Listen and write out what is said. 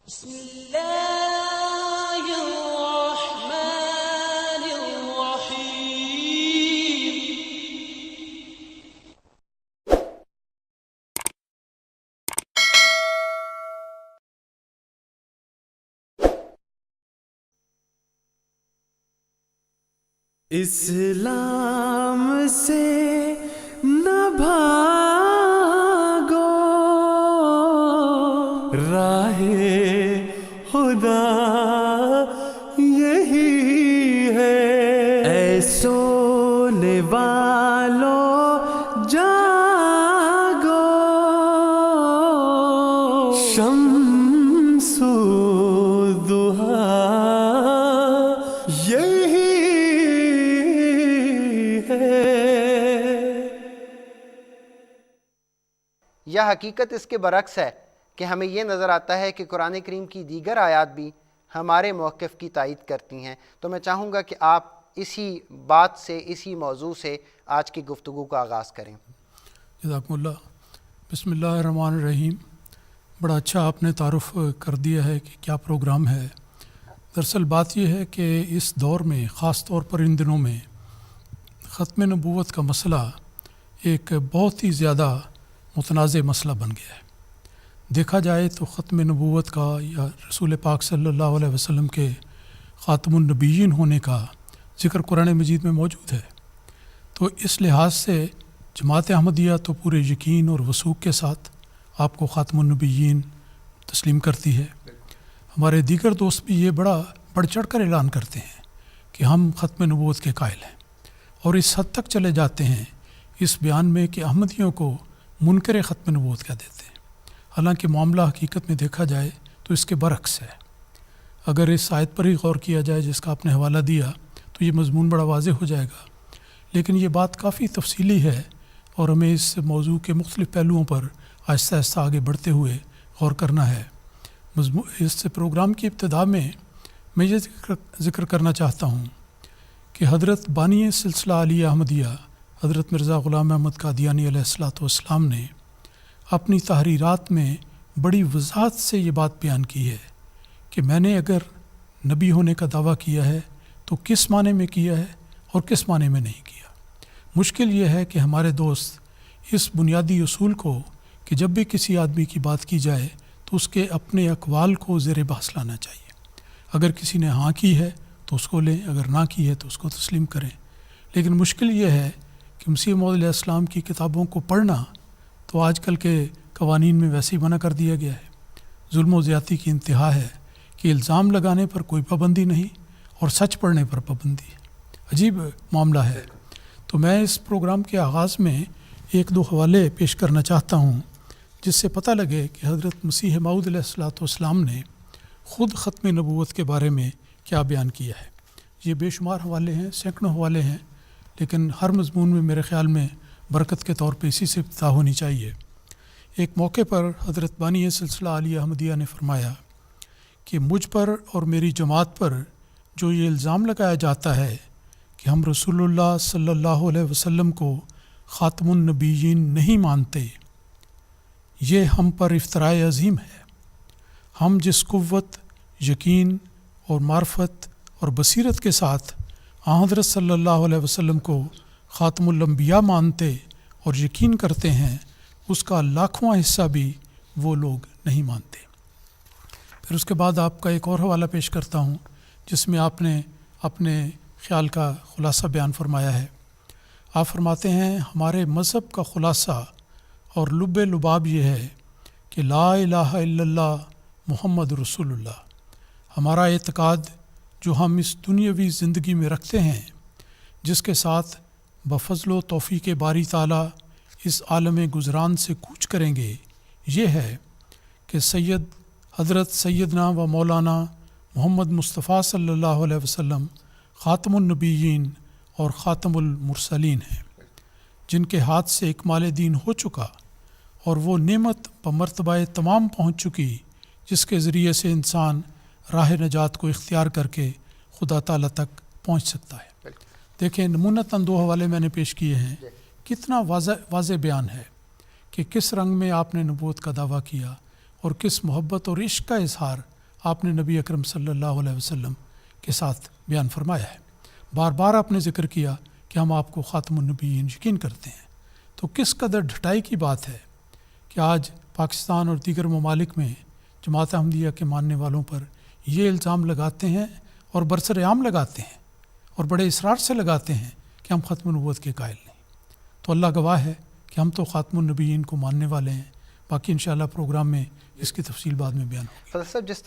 بسم اللہ الرحمن الرحیم۔ اسلام سے نہ بھاگو، راہ خدا یہی ہے۔ اے سونے والو جاگو، شمس الضحیٰ یہی ہے۔ یا حقیقت اس کے برعکس ہے کہ ہمیں یہ نظر آتا ہے کہ قرآن کریم کی دیگر آیات بھی ہمارے موقف کی تائید کرتی ہیں۔ تو میں چاہوں گا کہ آپ اسی بات سے، اسی موضوع سے آج کی گفتگو کا آغاز کریں۔ جزاکم اللہ۔ بسم اللہ الرحمن الرحیم۔ بڑا اچھا آپ نے تعارف کر دیا ہے کہ کیا پروگرام ہے۔ دراصل بات یہ ہے کہ اس دور میں، خاص طور پر ان دنوں میں، ختم نبوت کا مسئلہ ایک بہت ہی زیادہ متنازع مسئلہ بن گیا ہے۔ دیکھا جائے تو ختم نبوت کا یا رسول پاک صلی اللہ علیہ وسلم کے خاتم النبیین ہونے کا ذکر قرآن مجید میں موجود ہے۔ تو اس لحاظ سے جماعت احمدیہ تو پورے یقین اور وثوق کے ساتھ آپ کو خاتم النبیین تسلیم کرتی ہے۔ ہمارے دیگر دوست بھی یہ بڑا بڑھ چڑھ کر اعلان کرتے ہیں کہ ہم ختم نبوت کے قائل ہیں، اور اس حد تک چلے جاتے ہیں اس بیان میں کہ احمدیوں کو منکر ختم نبوت کہہ دیتے ہیں، حالانکہ معاملہ حقیقت میں دیکھا جائے تو اس کے برعکس ہے۔ اگر اس آیت پر ہی غور کیا جائے جس کا آپ نے حوالہ دیا تو یہ مضمون بڑا واضح ہو جائے گا، لیکن یہ بات کافی تفصیلی ہے اور ہمیں اس موضوع کے مختلف پہلوؤں پر آہستہ آہستہ آگے بڑھتے ہوئے غور کرنا ہے۔ اس پروگرام کی ابتدا میں یہ ذکر کرنا چاہتا ہوں کہ حضرت بانی سلسلہ علی احمدیہ حضرت مرزا غلام احمد قادیانی علیہ السلام نے اپنی تحریرات میں بڑی وضاحت سے یہ بات بیان کی ہے کہ میں نے اگر نبی ہونے کا دعویٰ کیا ہے تو کس معنی میں کیا ہے اور کس معنی میں نہیں کیا۔ مشکل یہ ہے کہ ہمارے دوست اس بنیادی اصول کو کہ جب بھی کسی آدمی کی بات کی جائے تو اس کے اپنے اقوال کو زیر بحث لانا چاہیے۔ اگر کسی نے ہاں کی ہے تو اس کو لیں، اگر نہ کی ہے تو اس کو تسلیم کریں۔ لیکن مشکل یہ ہے کہ مسیح موعود علیہ السلام کی کتابوں کو پڑھنا تو آج کل کے قوانین میں ویسے ہی منع کر دیا گیا ہے۔ ظلم و زیادتی کی انتہا ہے کہ الزام لگانے پر کوئی پابندی نہیں اور سچ پڑھنے پر پابندی ہے۔ عجیب معاملہ ہے۔ تو میں اس پروگرام کے آغاز میں ایک دو حوالے پیش کرنا چاہتا ہوں جس سے پتہ لگے کہ حضرت مسیح موعود علیہ السلام نے خود ختم نبوت کے بارے میں کیا بیان کیا ہے۔ یہ بے شمار حوالے ہیں، سینکڑوں حوالے ہیں، لیکن ہر مضمون میں میرے خیال میں برکت کے طور پہ اسی سے ابتدا ہونی چاہیے۔ ایک موقع پر حضرت بانی سلسلہ علی احمدیہ نے فرمایا کہ مجھ پر اور میری جماعت پر جو یہ الزام لگایا جاتا ہے کہ ہم رسول اللہ صلی اللہ علیہ وسلم کو خاتم النبیین نہیں مانتے، یہ ہم پر افطراء عظیم ہے۔ ہم جس قوت، یقین اور معرفت اور بصیرت کے ساتھ حضرت صلی اللہ علیہ وسلم کو خاتم الانبیاء مانتے اور یقین کرتے ہیں، اس کا لاکھواں حصہ بھی وہ لوگ نہیں مانتے۔ پھر اس کے بعد آپ کا ایک اور حوالہ پیش کرتا ہوں جس میں آپ نے اپنے خیال کا خلاصہ بیان فرمایا ہے۔ آپ فرماتے ہیں ہمارے مذہب کا خلاصہ اور لب لباب یہ ہے کہ لا الہ الا اللہ محمد رسول اللہ۔ ہمارا اعتقاد جو ہم اس دنیاوی زندگی میں رکھتے ہیں، جس کے ساتھ بفضل و توفیق باری تعالیٰ اس عالم گزران سے کوچ کریں گے، یہ ہے کہ حضرت سیدنا و مولانا محمد مصطفیٰ صلی اللہ علیہ وسلم خاتم النبیین اور خاتم المرسلین ہیں، جن کے ہاتھ سے اکمال دین ہو چکا اور وہ نعمت بمرتبہ تمام پہنچ چکی جس کے ذریعے سے انسان راہ نجات کو اختیار کر کے خدا تعالیٰ تک پہنچ سکتا ہے۔ دیکھیں نمونتاً دو حوالے میں نے پیش کیے ہیں، کتنا واضح بیان ہے کہ کس رنگ میں آپ نے نبوت کا دعویٰ کیا اور کس محبت اور عشق کا اظہار آپ نے نبی اکرم صلی اللہ علیہ وسلم کے ساتھ بیان فرمایا ہے۔ بار بار آپ نے ذکر کیا کہ ہم آپ کو خاتم النبیین یقین کرتے ہیں۔ تو کس قدر ڈھٹائی کی بات ہے کہ آج پاکستان اور دیگر ممالک میں جماعت احمدیہ کے ماننے والوں پر یہ الزام لگاتے ہیں اور برسر عام لگاتے ہیں اور بڑے اصرار سے لگاتے ہیں کہ ہم ختم نبوت کے قائل نہیں۔ تو اللہ گواہ ہے کہ ہم تو خاتم النبیین کو ماننے والے ہیں۔ باقی انشاءاللہ پروگرام میں اس کی تفصیل بعد میں بیان ہوگی۔ فضل صاحب، جس